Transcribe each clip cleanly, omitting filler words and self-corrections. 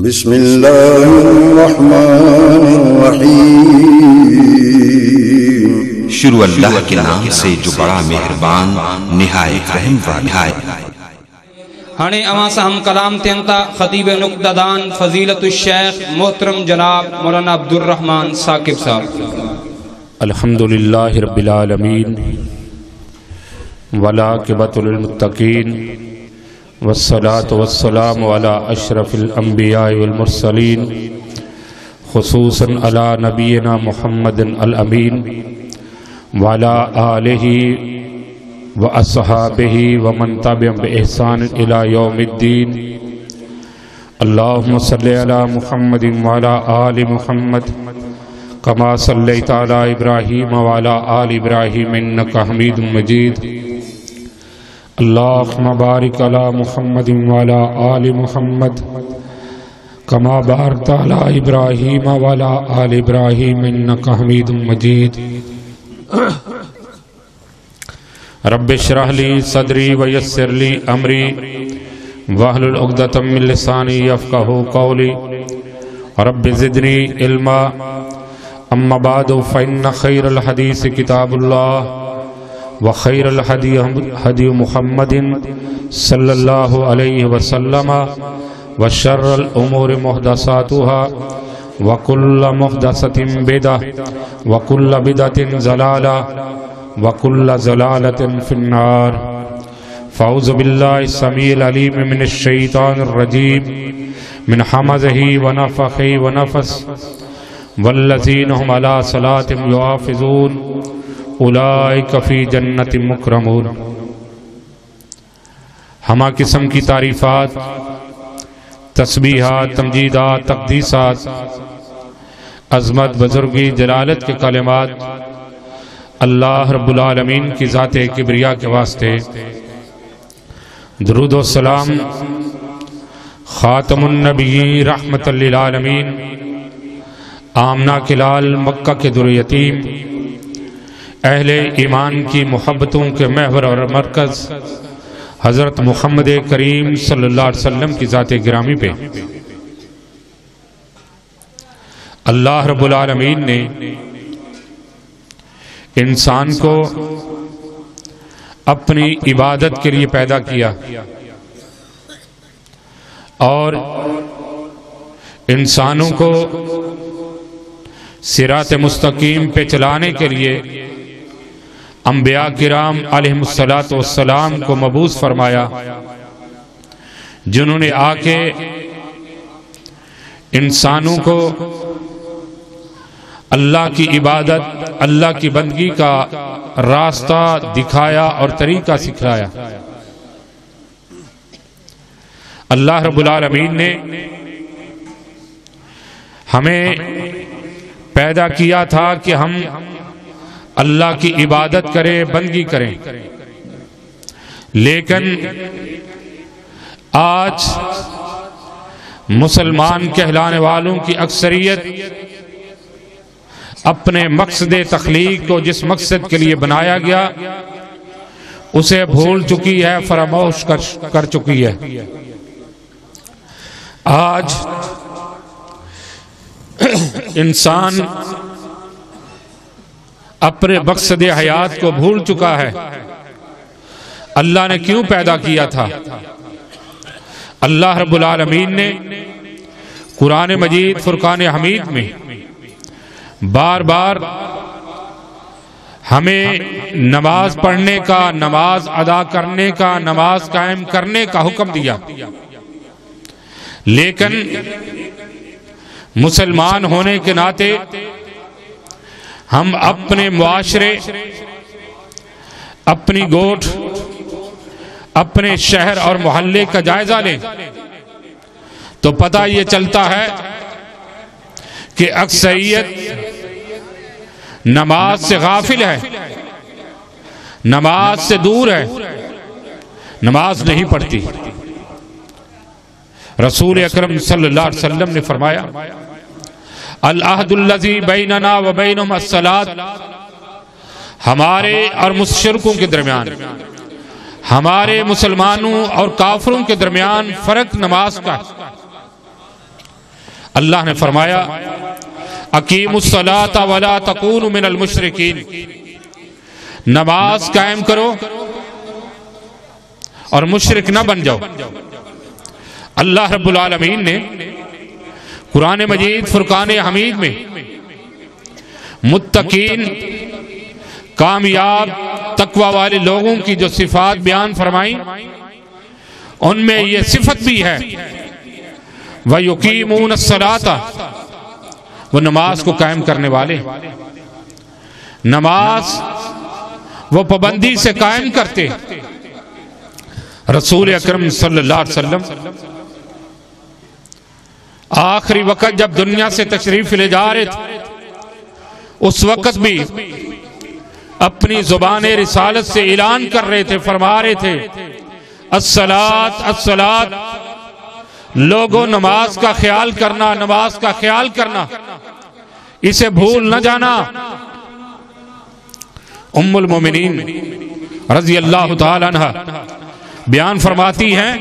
بسم اللہ الرحمن الرحیم۔ شروع اللہ کے نام سے جو بڑا مہربان نہایت رحم والا ہے۔ ہانے اواں سے ہم کلام تینتا خطیب نقددان فضیلت الشیخ محترم جناب مولانا عبدالرحمن ثاقب صاحب۔ الحمدللہ رب العالمین والعاقبۃ للمتقین والصلاة والسلام علی اشرف الانبیاء والمرسلین خصوصاً علی نبینا محمد الامین وعلی آلہ واصحابہ ومن تبعهم بإحسان الى یوم الدین۔ اللہم صلی علی محمد وعلی آل محمد کما صلیت علی ابراہیم وعلی آل ابراہیم انکا حمید مجید۔ اللہم بارک علی محمد وعلی آل محمد کما بارکت علی ابراہیم وعلی آل ابراہیم انکا حمید مجید۔ رب اشرح لی صدری ویسر لی امری واحلل عقدۃ من لسانی یفقہوا قولی رب زدنی علما۔ اما بعد فإن خیر الحدیث کتاب اللہ وخیر الہدی ہدی محمد صلی اللہ علیہ وسلم وشر الامور محدثاتها وکل محدثۃ بدعۃ وکل بدعۃ ضلالہ وکل ضلالۃ فی النار۔ فاعوذ باللہ السمیع العلیم من الشیطان الرجیم من حمزہ ونفخہ ونفثہ والذین هم علی صلاتهم یحافظون اولئک فی جنت مکرمون۔ ہمہ قسم کی تعریفات، تسبیحات، تمجیدات، تقدیسات، عظمت، بزرگی، جلالت کے کلمات اللہ رب العالمین کی ذات کبریا کے واسطے۔ درود و سلام خاتم النبیین رحمت للعالمین، آمنہ کے لال، مکہ کے در یتیم، اہل ایمان کی محبتوں کے محور اور مرکز حضرت محمد کریم صلی اللہ علیہ وسلم کی ذات گرامی پہ۔ اللہ رب العالمین نے انسان کو اپنی عبادت کے لیے پیدا کیا اور انسانوں کو صراط مستقیم پہ چلانے کے لیے انبیاء کرام علیہ السلام کو مبعوث فرمایا، جنہوں نے آ کے انسانوں کو اللہ کی عبادت، اللہ کی بندگی کا راستہ دکھایا اور طریقہ سکھلایا۔ اللہ رب العالمین نے ہمیں پیدا کیا تھا کہ ہم اللہ کی عبادت کریں، بندگی کریں، لیکن آج مسلمان کہلانے والوں کی اکثریت اپنے مقصد تخلیق کو جس مقصد کے لیے بنایا گیا اسے بھول چکی ہے، فراموش کر چکی ہے۔ آج انسان اپنے مقصد حیات کو بھول چکا ہے۔ اللہ نے کیوں پیدا کیا تھا؟ اللہ رب العالمین نے قرآن مجید فرقان حمید میں بار بار ہمیں نماز پڑھنے کا، نماز ادا کرنے کا، نماز قائم کرنے کا حکم دیا، لیکن مسلمان ہونے کے ناطے ہم اپنے معاشرے، اپنی گوٹھ، اپنے شہر اور محلے کا جائزہ لیں تو پتہ یہ چلتا ہے کہ اکثریت نماز سے غافل ہے، نماز سے دور ہے، نماز نہیں پڑھتی۔ رسول اکرم صلی اللہ علیہ وسلم نے فرمایا، العہد الذی بیننا و بینہم الصلاۃ، ہمارے اور مشرکوں کے درمیان، ہمارے مسلمانوں اور کافروں کے درمیان فرق نماز کا ہے۔ اللہ نے فرمایا اقیموا الصلاۃ ولا تکونوا من المشرکین، نماز قائم کرو اور مشرک نہ بن جاؤ۔ اللہ رب العالمین نے قرآن مجید فرقان حمید میں متقین کامیاب تقوی والے لوگوں کی جو صفات بیان فرمائی، ان میں یہ صفت بھی ہے وَيُقِيمُونَ الصَّلَاةَ، وہ نماز کو قائم کرنے والے، نماز وہ پابندی سے قائم کرتے۔ رسول اکرم صلی اللہ علیہ وسلم آخری وقت جب دنیا سے تشریف لے جا رہے تھے، اس وقت بھی اپنی زبان رسالت سے اعلان کر رہے تھے، فرما رہے تھے الصلاۃ الصلاۃ، لوگوں نماز کا خیال کرنا، نماز کا خیال کرنا، اسے بھول نہ جانا۔ ام المومنین رضی اللہ تعالی عنہ بیان فرماتی ہیں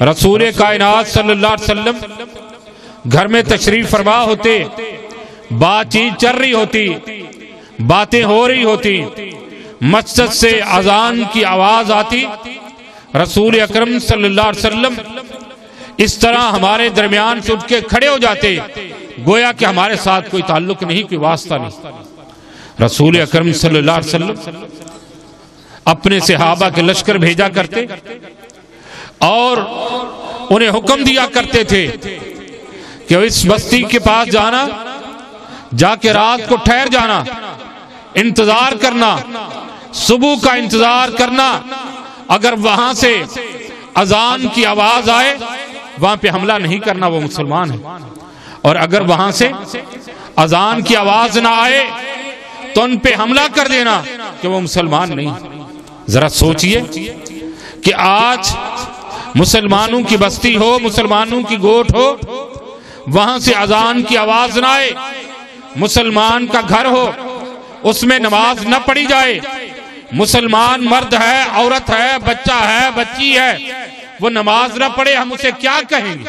رسول کائنات صلی اللہ علیہ وسلم گھر میں تشریف فرما ہوتے، بات چیت چل رہی ہوتی، باتیں ہو رہی ہوتی، مسجد سے اذان کی آواز آتی، رسول اکرم صلی اللہ علیہ وسلم اس طرح ہمارے درمیان سے اٹھ کے کھڑے ہو جاتے گویا کہ ہمارے ساتھ کوئی تعلق نہیں، کوئی واسطہ نہیں۔ رسول اکرم صلی اللہ علیہ وسلم اپنے صحابہ کے لشکر بھیجا کرتے اور انہیں حکم دیا کرتے تھے کہ اس بستی کے پاس جانا، جا کے رات کو ٹھہر جانا، انتظار کرنا، صبح کا انتظار کرنا، اگر وہاں سے اذان کی آواز آئے وہاں پہ حملہ نہیں کرنا، وہ مسلمان ہے، اور اگر وہاں سے اذان کی آواز نہ آئے تو ان پہ حملہ کر دینا کہ وہ مسلمان نہیں۔ ذرا سوچئے کہ آج مسلمانوں کی بستی ہو، مسلمانوں کی گوٹھ ہو، وہاں سے اذان کی آواز نہ آئے، مسلمان کا گھر ہو، اس میں نماز نہ پڑھی جائے، مسلمان مرد ہے، عورت ہے، بچہ ہے، بچی ہے، وہ نماز نہ پڑھے، ہم اسے کیا کہیں گے؟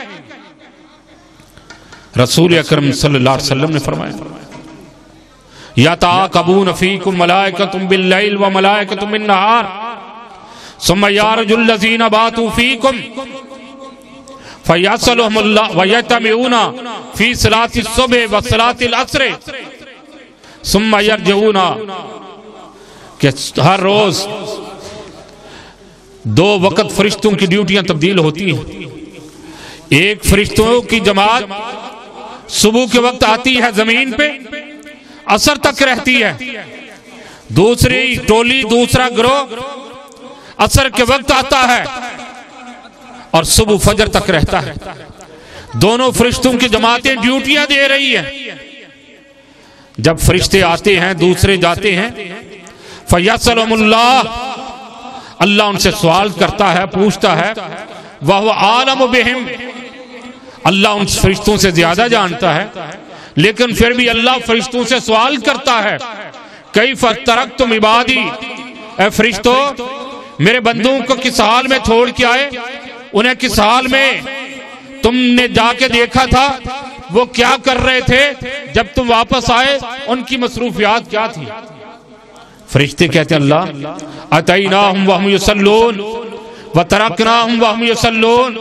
رسول اکرم صلی اللہ علیہ وسلم نے فرمایا یَتَعَاقَبُونَ فِيكُمْ مَلَائِكَةٌ بِاللَّيْلِ وَمَلَائِكَةٌ بِالنَّهَارِ ثُمَّ يَعْرُجُ الَّذِينَ بَاتُوا فِيكُمْ فَيَسْأَلُهُمُ اللَّهُ وَيَجْتَمِعُونَ فِي صَلَاةِ الصُّبْحِ وَصَلَاةِ الْعَصْرِ ثُمَّ يَرْجِعُونَ، کہ ہر روز دو وقت فرشتوں کی ڈیوٹیاں تبدیل ہوتی ہیں۔ ایک فرشتوں کی جماعت صبح کے وقت آتی ہے زمین پہ، عصر تک رہتی ہے، دوسری ٹولی، دوسرا گروہ عصر کے وقت آتا ہے اور صبح فجر تک رہتا ہے۔ دونوں فرشتوں کی جماعتیں ڈیوٹیاں دے رہی ہیں۔ جب فرشتے آتے ہیں، دوسرے جاتے ہیں، فَيَسْأَلُهُمُ اللَّهُ، اللہ ان سے سوال کرتا ہے، پوچھتا ہے، وَهُوَ عَالَمُ بِهِمْ، اللہ ان فرشتوں سے زیادہ جانتا ہے، لیکن پھر بھی اللہ فرشتوں سے سوال کرتا ہے کَيْفَ تَرَكْتُمْ عِبَادِي، اے فرشتو میرے بندوں کو کس حال میں چھوڑ کے آئے، انہیں کس حال میں تم نے جا کے دیکھا تھا، وہ کیا کر رہے تھے، جب تم واپس آئے ان کی مصروفیات کیا تھی؟ فرشتے کہتے ہیں اللہ اَتَيْنَاهُمْ وَهُمْ يُصَلُّونَ وَتَرَكْنَاهُمْ وَهُمْ يُصَلُّونَ،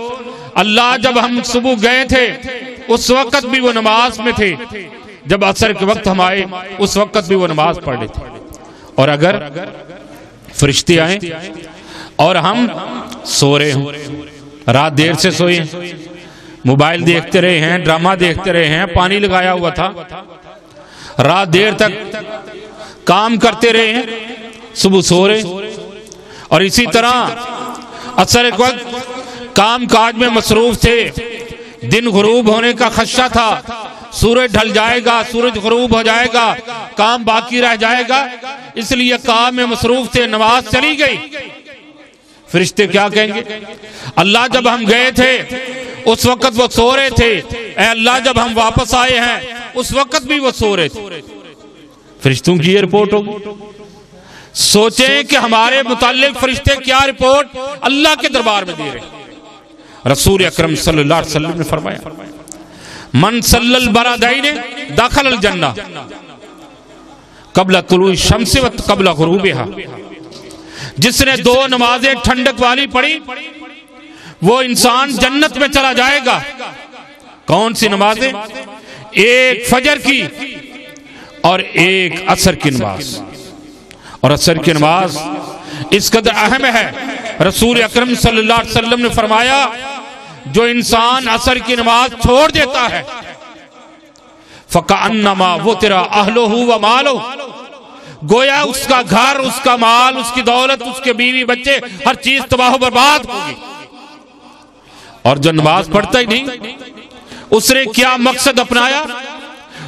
اللہ جب ہم صبح گئے تھے اس وقت بھی وہ نماز میں تھے، جب عصر کے وقت ہم آئے اس وقت بھی وہ نماز پڑھ رہے تھے۔ اور اگر فرشتے آئیں اور ہم سو رہے ہوں، رات دیر سے سوئے ہیں، موبائل دیکھتے رہے ہیں، ڈرامہ دیکھتے رہے ہیں، پانی لگایا ہوا تھا، رات دیر تک کام کرتے رہے ہیں، صبح سو رہے ہیں، اور اسی طرح عصر کے وقت کام کاج میں مصروف تھے، دن غروب ہونے کا خدشہ تھا، سورج ڈھل جائے گا، سورج غروب ہو جائے گا، کام باقی رہ جائے گا، اس لیے کام میں مصروف تھے، نماز چلی گئی۔ فرشتے کیا کہیں گے؟ اللہ جب ہم گئے تھے اس وقت وہ سو رہے تھے، اے اللہ جب ہم واپس آئے ہیں اس وقت بھی وہ سو رہے تھے۔ فرشتوں کی یہ رپورٹ ہوگی۔ سوچیں کہ ہمارے متعلق فرشتے کیا رپورٹ اللہ کے دربار میں دے رہے ہیں۔ رسول اکرم صلی اللہ علیہ وسلم نے فرمایا من صلی البرادین داخل الجنہ قبل طلوع الشمس و قبل غروبها، جس نے 2 نمازیں ٹھنڈک والی پڑھی وہ انسان جنت میں چلا جائے گا۔ کون سی نمازیں؟ ایک فجر کی اور ایک عصر کی نماز۔ اور عصر کی نماز اس قدر اہم ہے، رسول اکرم صلی اللہ علیہ وسلم نے فرمایا جو انسان عصر کی نماز چھوڑ دیتا ہے فَكَأَنَّمَا وُتِرَ أَهْلُهُ وَمَالُهُ، گویا اس کا گھر، اس کا مال، اس کی دولت، اس کے بیوی بچے، ہر چیز تباہ و برباد ہوگی۔ اور جو نماز پڑھتا ہی نہیں، اس نے کیا مقصد اپنایا؟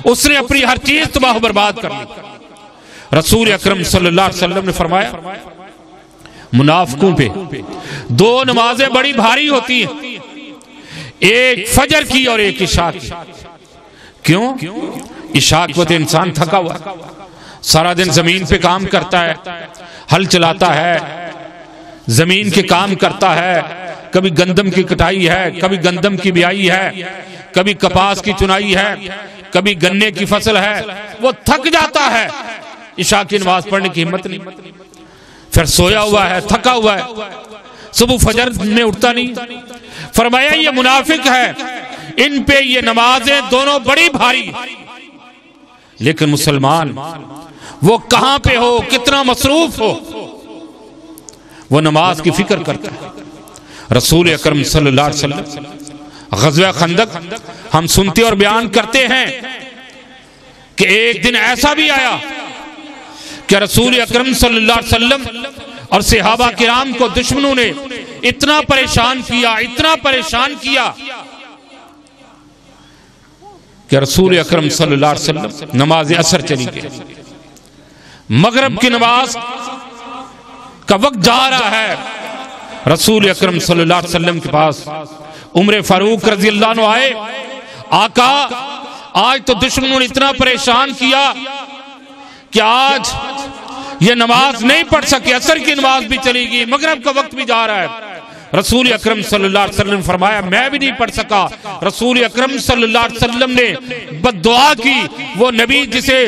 اس نے اپنی ہر چیز تباہ و برباد کر لی۔ رسول اکرم صلی اللہ علیہ وسلم نے فرمایا منافقوں پہ 2 نمازیں بڑی بھاری ہوتی ہیں، ایک فجر کی اور ایک عشاء کی۔ کیوں؟ عشاء کے وقت انسان تھکا ہوا، سارا دن زمین پہ کام کرتا ہے، ہل چلاتا ہے، زمین کے کام کرتا ہے، کبھی گندم کی کٹائی ہے، کبھی گندم کی بیائی ہے، کبھی کپاس کی چنائی ہے، کبھی گنے کی فصل ہے، وہ تھک جاتا ہے، عشاء کی نماز پڑھنے کی ہمت نہیں، پھر سویا ہوا ہے، تھکا ہوا ہے، صبح فجر میں اٹھتا نہیں۔ فرمایا یہ منافق ہے، ان پہ یہ نمازیں دونوں بڑی بھاری، لیکن مسلمان وہ کہاں پہ ہو، کتنا مصروف ہو، وہ نماز کی فکر کرتا ہے۔ رسول اکرم صلی اللہ علیہ وسلم غزوہ خندق ہم سنتے اور بیان کرتے ہیں کہ ایک دن ایسا بھی آیا کہ رسول اکرم صلی اللہ علیہ وسلم اور صحابہ کرام کو دشمنوں نے اتنا پریشان کیا کہ رسول اکرم صلی اللہ علیہ وسلم نماز عصر چلی گئی، مغرب کی نماز کا وقت جا رہا ہے، رسول اکرم صلی اللہ علیہ وسلم کے پاس عمر فاروق رضی اللہ عنہ آئے، آقا آج تو دشمنوں نے اتنا پریشان کیا کہ آج یہ نماز نہیں پڑھ سکے، عصر کی نماز بھی چلی گئی، مغرب کا وقت بھی جا رہا ہے۔ رسول اکرم صلی اللہ علیہ وسلم نے فرمایا میں بھی نہیں پڑھ سکا۔ رسول اکرم صلی اللہ علیہ وسلم نے بد دعا کی، وہ نبی جسے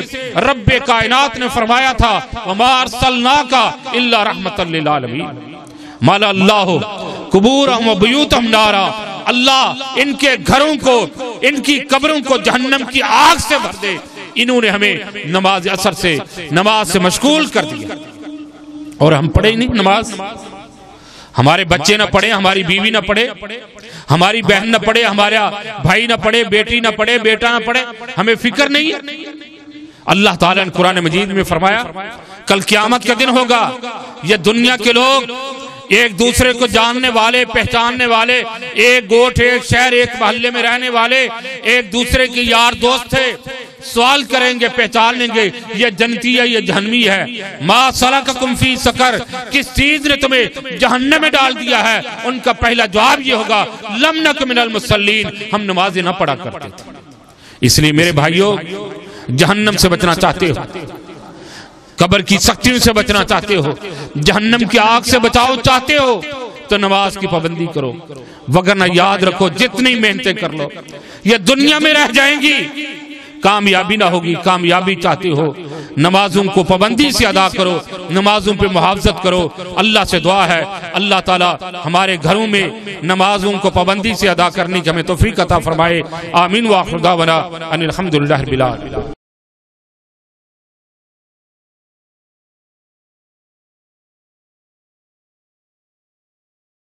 رب کائنات نے فرمایا تھا وَمَا أَرْسَلْنَاكَ إِلَّا رَحْمَةً لِلْعَالَمِينَ مَالَ اللَّهُ قُبُورَهُمْ وَبُيُوتَهُمْ نَارًا، اللہ ان کے گھروں کو، ان کی قبروں کو جہنم کی آگ سے بھر دے، انہوں نے ہمیں نماز عصر سے، نماز سے مشغول کر دیا، اور ہم پڑھے ہی نہیں نماز۔ ہمارے بچے نہ پڑھے، ہماری بیوی نہ پڑھے، ہماری بہن نہ پڑھے، ہمارا بھائی نہ پڑھے، بیٹی نہ پڑھے، بیٹا نہ پڑھے، ہمیں فکر نہیں ہے۔ اللہ تعالیٰ نے قرآن مجید میں فرمایا کل قیامت کا دن ہوگا، یہ دنیا کے لوگ ایک دوسرے کو جاننے والے، پہچاننے والے، ایک گوٹھ، ایک شہر، ایک محلے میں رہنے والے، ایک دوسرے کے یار دوست تھے، سوال کریں گے، پہچان لیں گے یہ جنتی ہے، یہ جہنمی ہے۔ ما سلککم فی سقر، کس چیز نے تمہیں جہنم میں ڈال دیا ہے؟ ان کا پہلا جواب یہ ہوگا لم نک من المصلین، ہم نمازیں نہ پڑھا کرتے تھے۔ اس لیے میرے بھائیوں، جہنم سے بچنا چاہتے ہو، قبر کی سختیوں سے بچنا چاہتے ہو، جہنم کی آگ سے بچاؤ چاہتے ہو، تو نماز کی پابندی کرو، وگرنہ یاد رکھو جتنی محنتیں کر لو یہ دنیا میں رہ جائیں گی، کامیابی نہ ہوگی۔ کامیابی چاہتے ہو نمازوں کو پابندی سے ادا کرو، نمازوں پہ محافظت کرو۔ اللہ سے دعا ہے اللہ تعالی ہمارے گھروں میں نمازوں کو پابندی سے ادا کرنے کی ہمیں توفیق عطا فرمائے۔ آمین وآخر دعوانا ان الحمدللہ رب العالمین۔